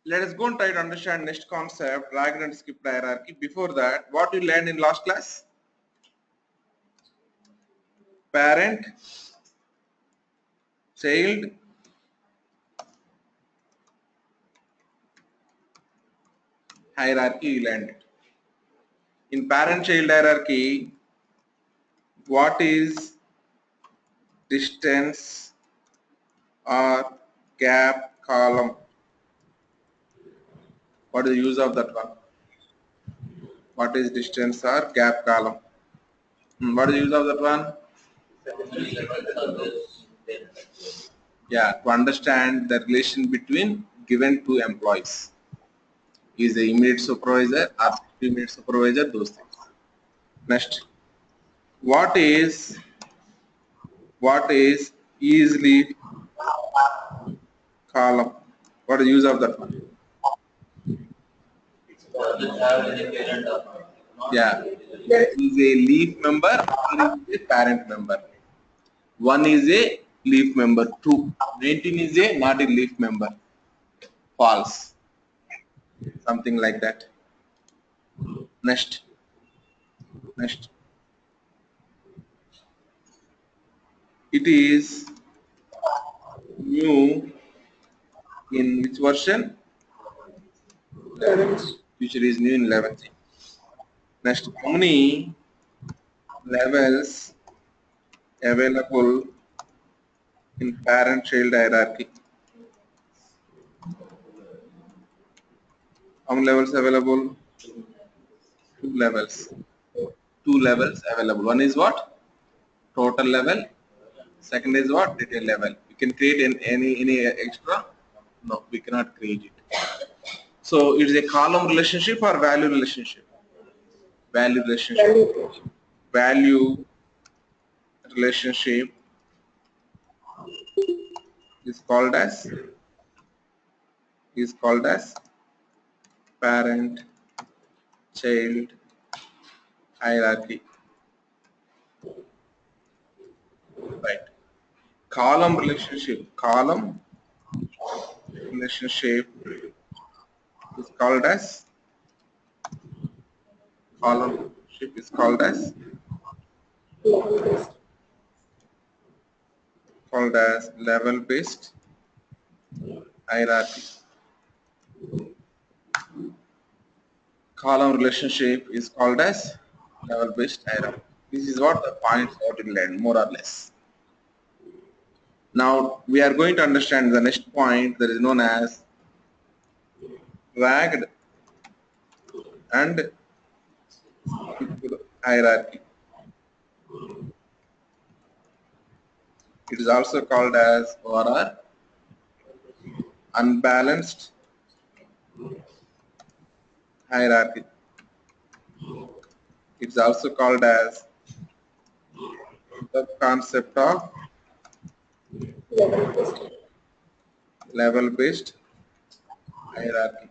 Let us go and try to understand next concept, dragged and skipped hierarchy. Before that, what you learned in last class? Parent, child, hierarchy you learned it. In parent-child hierarchy, what is distance or gap column? What is the use of that one? What is distance or gap column? What is the use of that one? Yeah, to understand the relation between given two employees. Is the immediate supervisor or immediate supervisor, those things. Next, what is easily column? What is the use of that one? Yeah, is a leaf member or is a parent member? One is a leaf member, true. 19 is a not a leaf member, false. Something like that. Next. It is new in which version? 11th. Future is new in 11th. Next, how many levels available in parent-child hierarchy? How many levels available? Two levels. Two levels available. One is what? Total level. Second is what? Detail level. You can create any extra? No, we cannot create it. So it is a column relationship or value relationship? Value relationship. Value relationship is called as parent child hierarchy. Right. Column relationship is called as level based hierarchy. Column relationship is called as level based hierarchy. This is what the points what you learn, more or less. Now we are going to understand the next point that is known as dragged and hierarchy. It is also called as ORR, unbalanced hierarchy. It's also called as the concept of level-based hierarchy.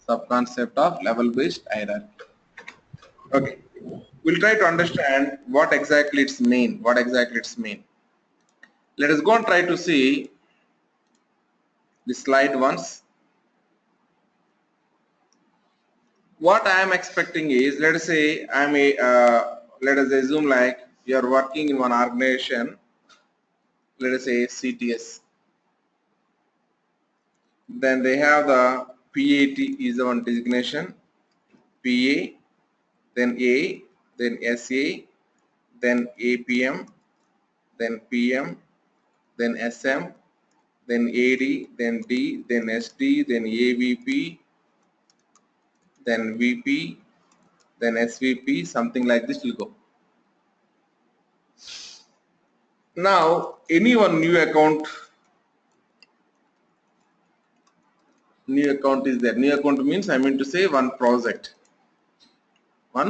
Subconcept of level-based hierarchy. Okay, we'll try to understand what exactly it's mean. Let us go and try to see the slide once. What I am expecting is, let us say let us assume like you are working in one organization, let us say CTS. Then they have the PAT is the one designation, PA, then A, then SA, then APM, then PM, then SM, then AD, then D, then SD, then AVP, then VP, then SVP, something like this will go. Now, any one new account is there. New account means I mean to say one project. Or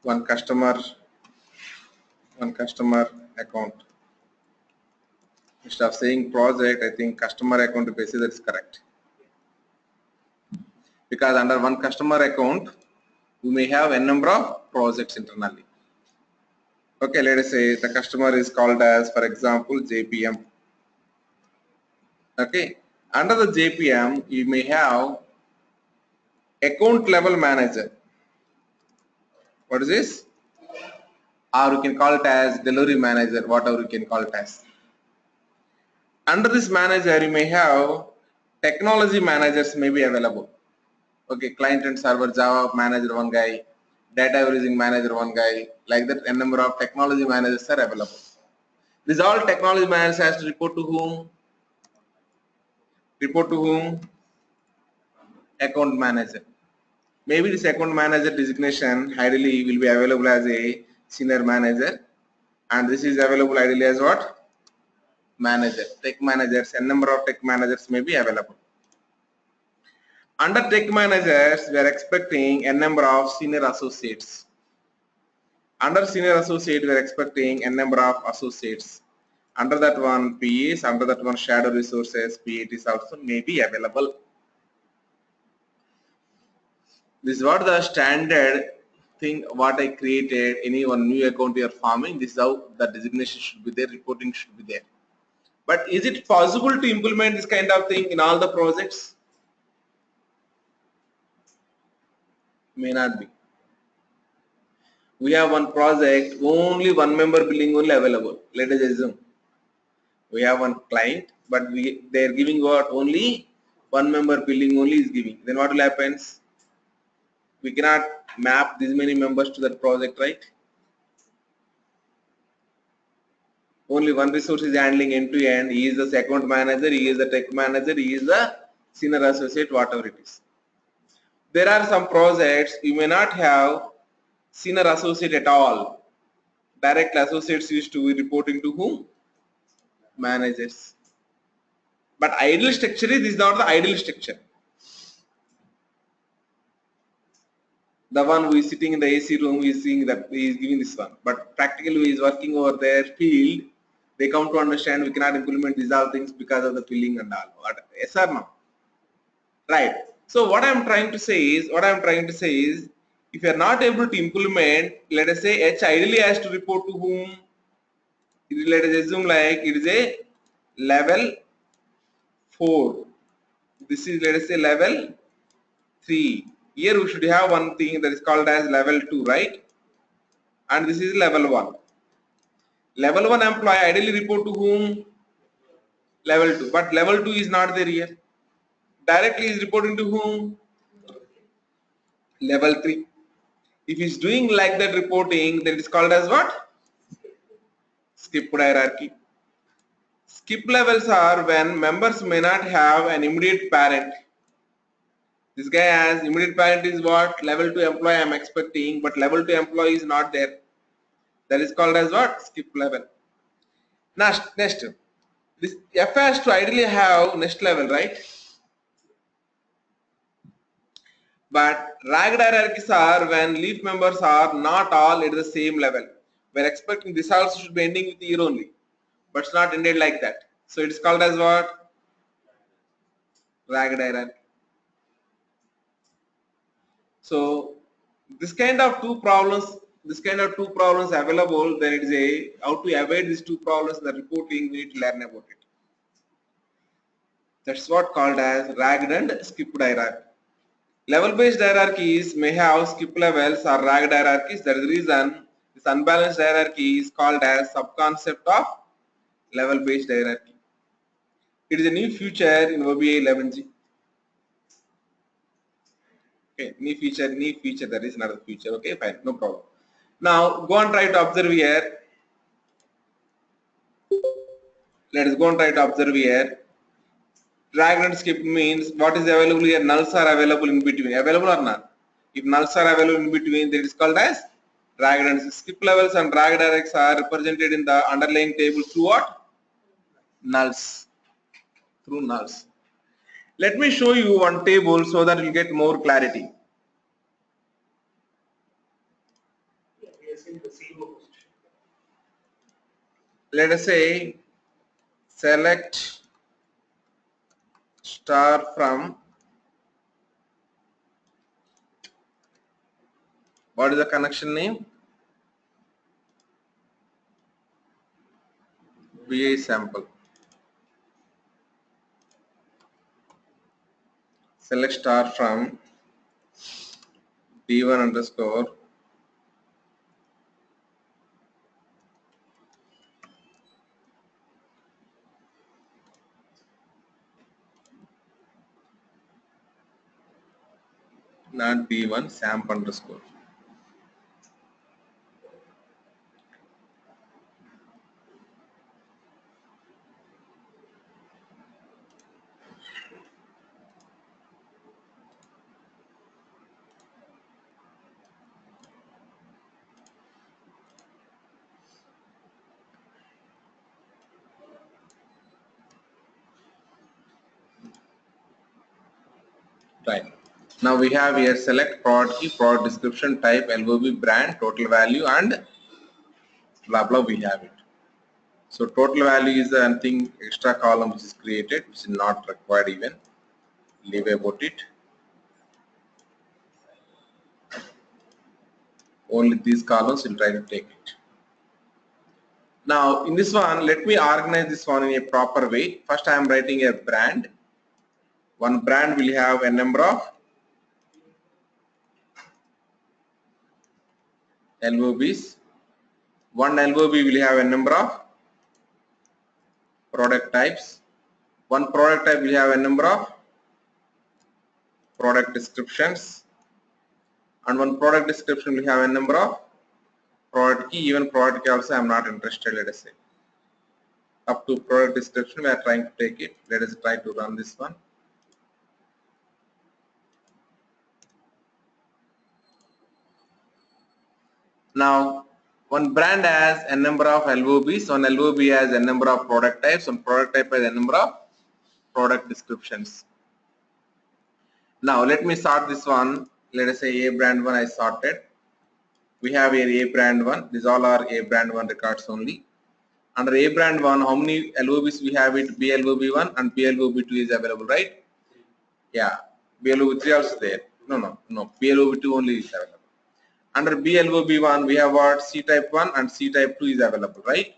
one customer account. Instead of saying project, I think customer account basis that is correct. Because under one customer account, we may have a number of projects internally. Okay, let us say the customer is called as, for example, JPM. Okay, under the JPM, you may have account level manager. What is this? Or you can call it as delivery manager, whatever you can call it as. Under this manager, you may have technology managers may be available. Okay, client and server Java manager one guy, data using manager one guy, like that a number of technology managers are available. These all technology managers has to report to whom? Report to whom? Account manager. Maybe this account manager designation ideally will be available as a senior manager, and this is available ideally as what? Manager. Tech managers, a number of tech managers may be available. Under tech managers, we are expecting a number of senior associates. Under senior associate, we are expecting a number of associates. Under that one, PAs, under that one, shadow resources, PATs also may be available. This is what the standard thing what I created. Any one new account you are forming, this is how the designation should be there, reporting should be there. But is it possible to implement this kind of thing in all the projects? May not be. We have one project, only one member billing only available. Let us assume we have one client, but they are giving what? Only one member billing only is giving. Then what will happen? We cannot map this many members to that project, right? Only one resource is handling end to end. He is the account manager, he is the tech manager, he is the senior associate, whatever it is. There are some projects you may not have senior associate at all. Direct associates used to be reporting to whom? Managers. But ideal structure is this is not the ideal structure. The one who is sitting in the AC room is seeing that he is giving this one. But practically who is working over their field, they come to understand we cannot implement these all things because of the filling and all. Yes or no? Right. So what I'm trying to say is, if you are not able to implement, let us say H ideally has to report to whom? Let us assume like it is a level 4. This is let us say level 3. Here we should have one thing that is called as level 2, right? And this is level 1. Level 1 employee ideally report to whom? Level 2. But level 2 is not there here. Directly is reporting to whom? Level 3. If he's doing like that reporting, then it's called as what? Skipped hierarchy. Skip levels are when members may not have an immediate parent. This guy has immediate parent is what? Level 2 employee I'm expecting, but level 2 employee is not there. That is called as what? Skip level. Next. This F has to ideally have next level, right? But ragged hierarchies are when leaf members are not all at the same level. We're expecting this also should be ending with year only, but it's not ended like that. So it's called as what? Ragged hierarchy. So this kind of two problems available, then it is a how to avoid these two problems in the reporting, we need to learn about it. That's what called as ragged and skipped hierarchy. Level-based hierarchies may have skip levels or ragged hierarchies. That is the reason this unbalanced hierarchy is called as subconcept of level-based hierarchy. It is a new feature in OBIEE 11G. Okay, new feature, that is another feature. Okay, fine, no problem. Now go and try to observe here. Let us go and try to observe here. Drag and skip means what is available here. Nulls are available in between. Available or not? If nulls are available in between, that is called as drag and skip levels and drag directs are represented in the underlying table through what? Nulls. Through nulls. Let me show you one table so that you'll get more clarity. Let us say select star from, what is the connection name? OBIEE sample. Select star from D1 underscore not D1 sample underscore. Right. Now we have here select product key, product description, type, LOB, brand, total value, and blah blah. We have it. So total value is the thing extra column which is created, which is not required even. Leave about it. Only these columns will try to take it. Now in this one, let me organize this one in a proper way. First I am writing a brand. One brand will have a number of LOBs. One LOB will have a number of product types. One product type will have a number of product descriptions. And one product description will have a number of product key. Even product key also I am not interested, let us say. Up to product description we are trying to take it. Let us try to run this one. Now one brand has a number of LOBs, one LOB has a number of product types, one product type has a number of product descriptions. Now let me sort this one. Let us say A brand 1 I sorted. We have here A brand 1. These all are A brand 1 records only. Under A brand 1, how many LOBs we have it? BLOB1 and BLOB2 is available, right? Yeah. BLOB3 also there. No. BLOB2 only is available. Under BLOB1, we have what? C type 1 and C type 2 is available, right?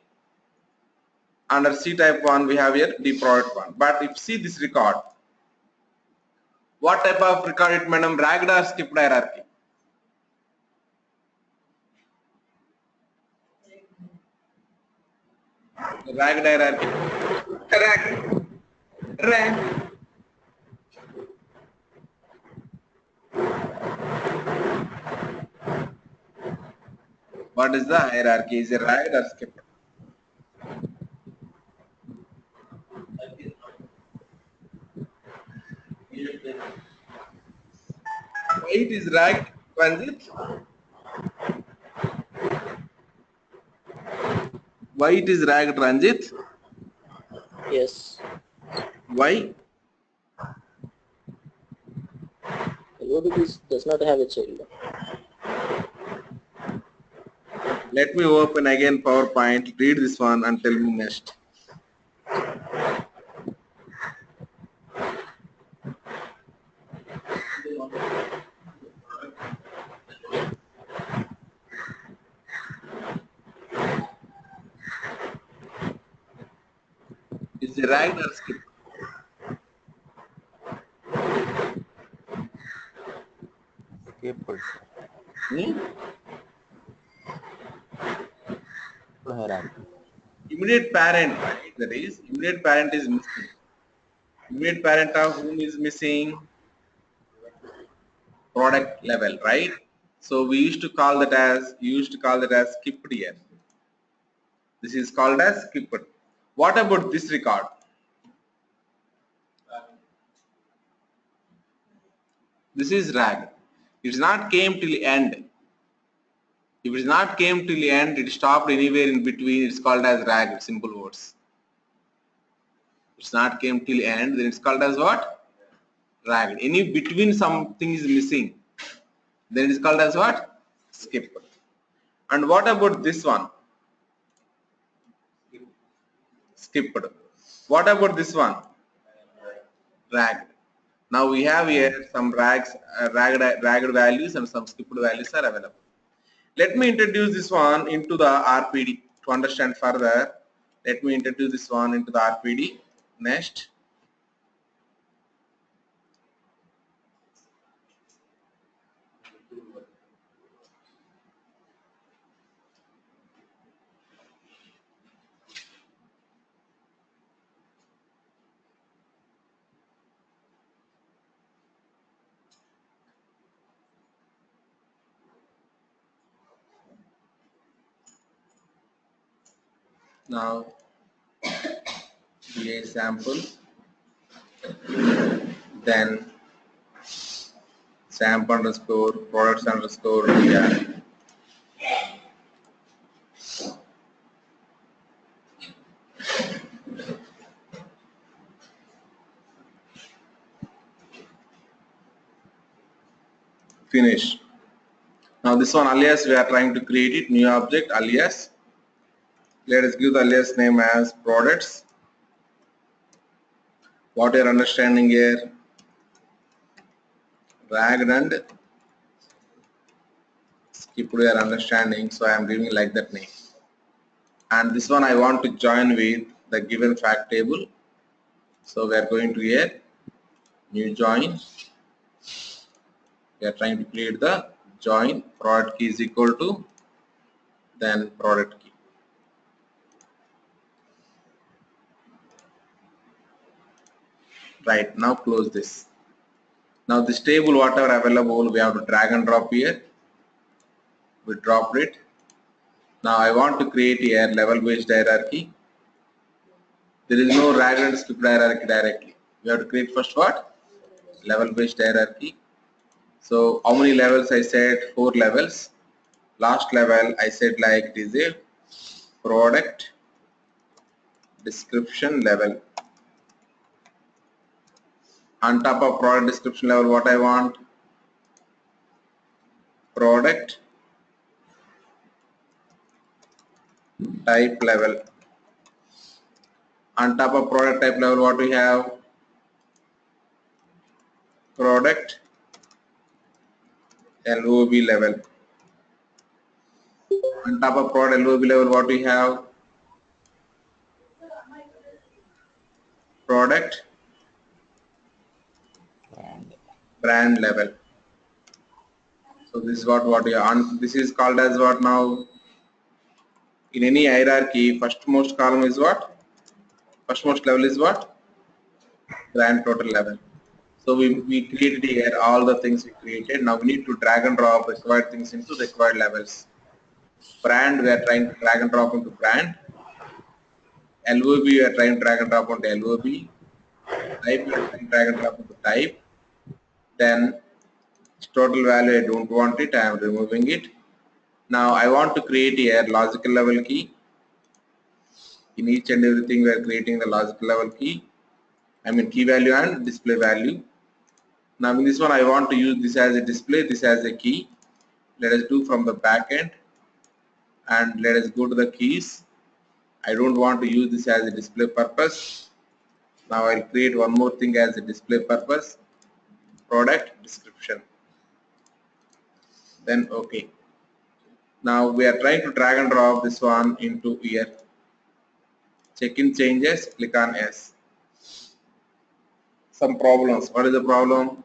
Under C type 1, we have here D product 1. But if you see this record, what type of record it, madam? Ragged or skipped hierarchy? Ragged hierarchy. Ragged. What is the hierarchy? Is it ragged or skipped? Why it is ragged, Ranjit? Why it is ragged, Ranjit? Yes. Why? LOB does not have a child. Let me open again PowerPoint, read this one and tell me next. Is it ragged or skipped? Skipped. Hmm? Hierarchy. Immediate parent, right? That is, immediate parent is missing. Immediate parent of whom is missing? Product level, right? So we used to call that as skipped here. This is called as skipped. What about this record? This is ragged. It's not came till end. If it is not came till the end, it stopped anywhere in between, it's called as ragged, simple words. It's not came till end, then it's called as what? Ragged. Any between something is missing, then it is called as what? Skipped. And what about this one? Skipped. What about this one? Ragged. Now we have here some ragged values and some skipped values are available. Let me introduce this one into the RPD to understand further. Let me introduce this one into the RPD. Next. Now, BA sample, then sample underscore products underscore DR. Finish. Now this one alias we are trying to create it, new object alias. Let us give the alias name as products. What you are understanding here? Dragged and skipped we are understanding, so I am giving like that name. And this one I want to join with the given fact table. So we are going to here, new join. We are trying to create the join product key is equal to then product key. Right, now close this. Now this table whatever available we have to drag and drop here. We dropped it. Now I want to create here level based hierarchy. There is no drag and skip hierarchy directly. We have to create first what? Level based hierarchy. So how many levels? I said 4 levels. Last level I said like it is a product description level. On top of product description level what I want? Product type level. On top of product type level what we have? Product LOB level. On top of product LOB level what we have? Product brand level. So this is what we are on. This is called as what now? In any hierarchy, firstmost column is what? Firstmost level is what? Brand total level. So we created here all the things we created. Now we need to drag and drop required things into required levels. Brand we are trying to drag and drop into brand. LOB we are trying to drag and drop onto LOB. Type we are trying to drag and drop into type. Then total value I don't want it, I am removing it. Now I want to create here logical level key. In each and everything we are creating the logical level key. I mean key value and display value. Now in this one I want to use this as a display, this as a key. Let us do from the back end and let us go to the keys. I don't want to use this as a display purpose. Now I'll create one more thing as a display purpose. Product description. Then okay. Now we are trying to drag and drop this one into here. Check-in changes, click on S. Some problems. What is the problem?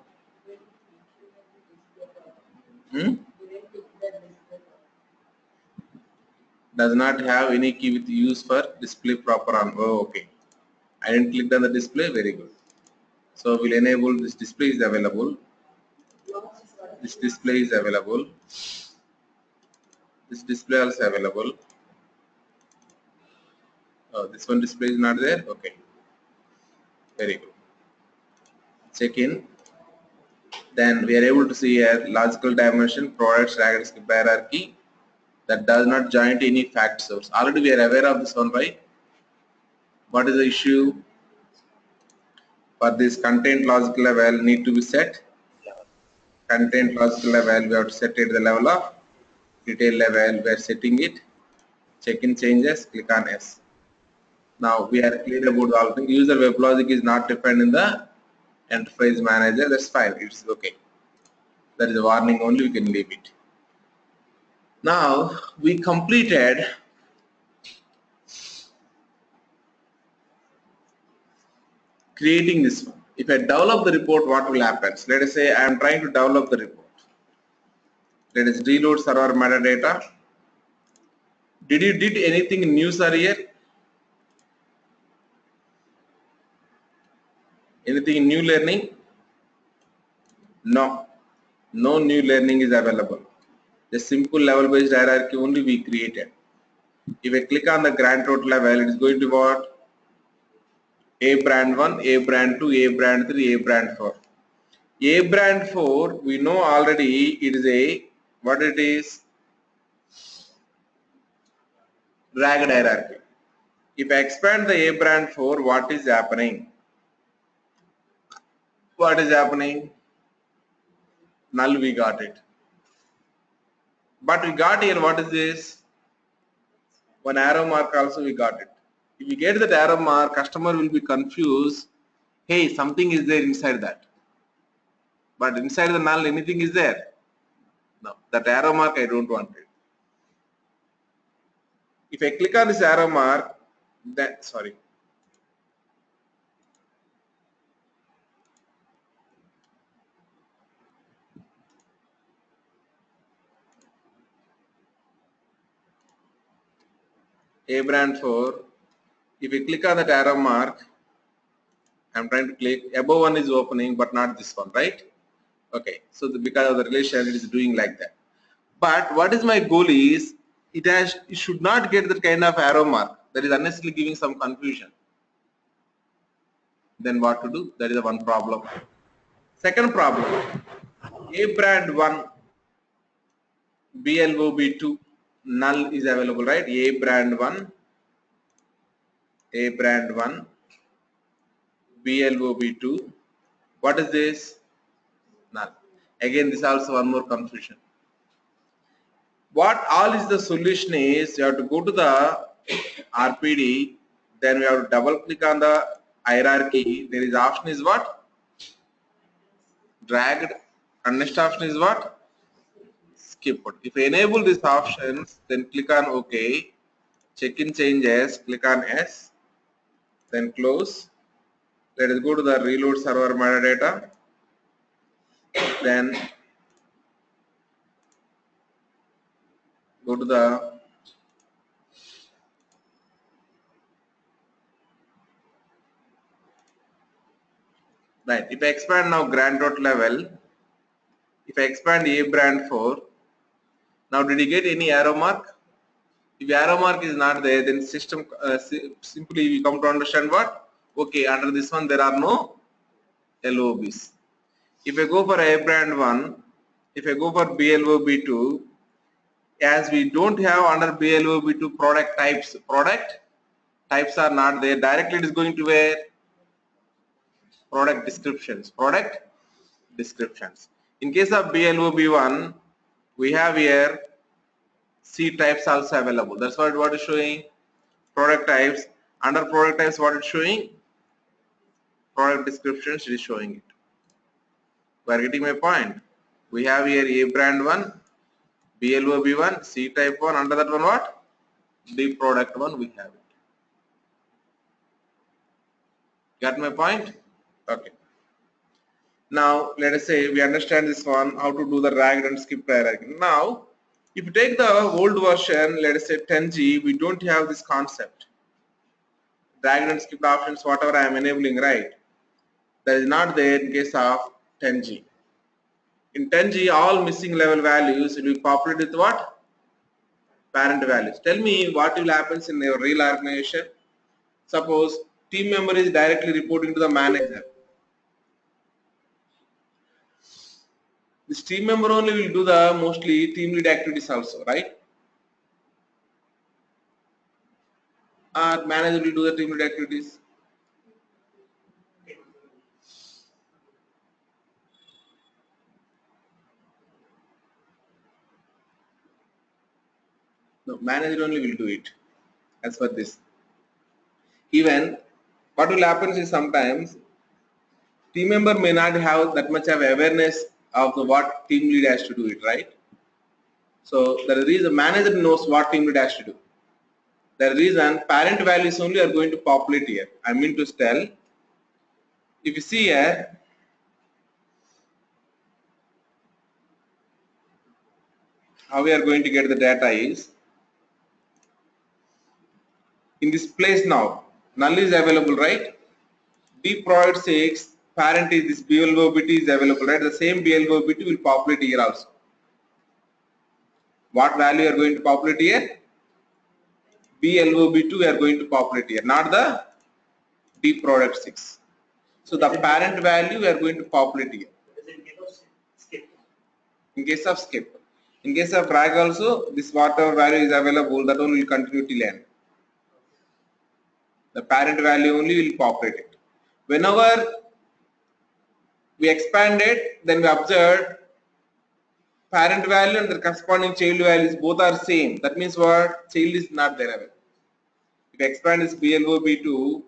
Does not have any key with use for display proper on. Oh, okay. I didn't click on the display. Very good. So we'll enable this display is available. This display is available. This display also available. Oh, this one display is not there. Okay. Very good. Check in. Then we are able to see a logical dimension products drag and skip hierarchy that does not join to any fact source. Already we are aware of this one, right? What is the issue? For this content logical level need to be set. Content logical level we have to set it at the level of detail level. We are setting it. Check-in changes. Click on S. Now we are clear about all things. User web logic is not defined in the enterprise manager. That's fine. It's okay. That is a warning only. We can leave it. Now we completed creating this one. If I develop the report, what will happen? Let us say I am trying to develop the report. Let us reload server metadata. Did you did anything new, sir, here? Anything new learning? No. No new learning is available. The simple level-based hierarchy only we created. If I click on the grant root level, it is going to what? A brand 1, A brand 2, A brand 3, A brand 4. A brand 4, we know already it is a, what it is? Ragged hierarchy. If I expand the A brand 4, what is happening? What is happening? Null, we got it. But we got here, what is this? One arrow mark also we got it. If you get that arrow mark, customer will be confused. Hey, something is there inside that. But inside the null, anything is there? No, that arrow mark I don't want it. If I click on this arrow mark, then sorry. A brand 4. If you click on that arrow mark, I'm trying to click, above one is opening, but not this one, right? Okay, so because of the relation, it is doing like that. But what is my goal is, it should not get that kind of arrow mark. That is unnecessarily giving some confusion. Then what to do? That is the one problem. Second problem, A brand 1, BLOB2, null is available, right? A brand 1, A brand 1, BLOB2. What is this? Null. Again, this also one more confusion. What all is the solution is, you have to go to the RPD, then we have to double click on the hierarchy. There is option is what? Dragged, and next option is what? Skip. If you enable these options, then click on OK. Check in changes, click on S, then close. Let us go to the reload server metadata. Then go to the right. If I expand now grant dot level, if I expand A brand 4, now did you get any arrow mark? If arrow mark is not there, then system simply we come to understand what? Okay, under this one there are no LOBs. If I go for A brand 1, if I go for BLOB2, as we don't have under BLOB2 product types are not there. Directly it is going to where? Product descriptions. In case of BLOB1, we have here C types also available. That's what is showing. Product types. Under product types, what it's showing? Product descriptions, it is showing it. We are getting my point. We have here A brand 1, BLOB1, C type 1. Under that one, what? The product 1, we have it. Got my point? Okay. Now, let us say we understand this one, how to do the ragged and skipped hierarchy. Now, if you take the old version, let us say 10G, we don't have this concept. Ragged and skipped options, whatever I am enabling, right? That is not there in case of 10G. In 10G, all missing level values will be populated with what? Parent values. Tell me what will happen in your real organization. Suppose team member is directly reporting to the manager. This team member only will do the mostly team lead activities also, right? Or manager will do the team lead activities. No, manager only will do it as per this. Even what will happen is sometimes team member may not have that much of awareness of the what team lead has to do it, right? So the reason manager knows what team lead has to do. The reason parent values only are going to populate here. I mean to tell if you see here, how we are going to get the data is, in this place now, null is available, right? D provides 6, parent is this BLOBT is available, right? The same BLOBT will populate here also. What value you are going to populate here? BLOB2 we are going to populate here, not the D product 6. So the parent value we are going to populate here. In case of skip. In case of drag also, this whatever value is available, that one will continue till end. The parent value only will populate it. Whenever we expand it, then we observe parent value and the corresponding child values both are same. That means what? Child is not there available. If we expand this BLOB2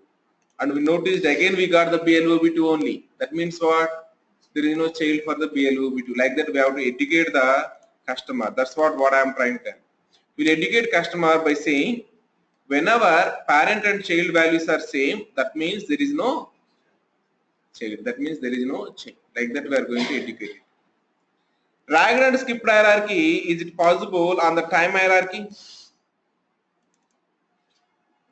and we noticed again we got the BLOB2 only. That means what? There is no child for the BLOB2. Like that we have to educate the customer. That's what I am trying to tell. We'll educate customer by saying whenever parent and child values are same, that means there is no child. That means there is no child. Like that we are going to educate it. Dragged and skipped hierarchy, is it possible on the time hierarchy?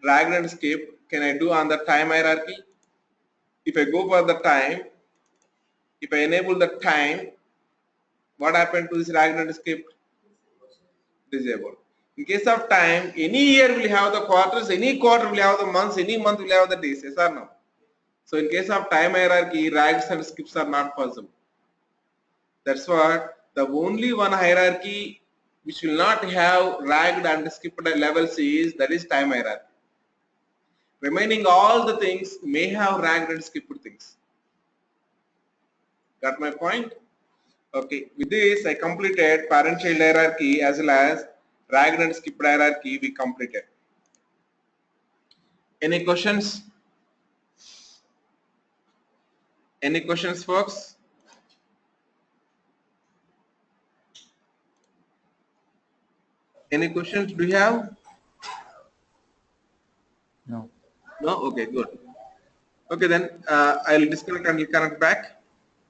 Dragged and skipped, can I do on the time hierarchy? If I go for the time, if I enable the time, what happened to this dragged and skipped? Disabled. In case of time, any year will have the quarters, any quarter will have the months, any month will have the days, yes or no? So in case of time hierarchy, drags and skips are not possible. That's what the only one hierarchy which will not have dragged and skipped levels is, that is time hierarchy. Remaining all the things may have dragged and skipped things. Got my point? Okay, with this I completed parent-child hierarchy as well as dragged and skipped hierarchy we completed. Any questions? Any questions, folks? Any questions do you have? No. No? Okay, good. Okay, then I'll disconnect and we'll connect back.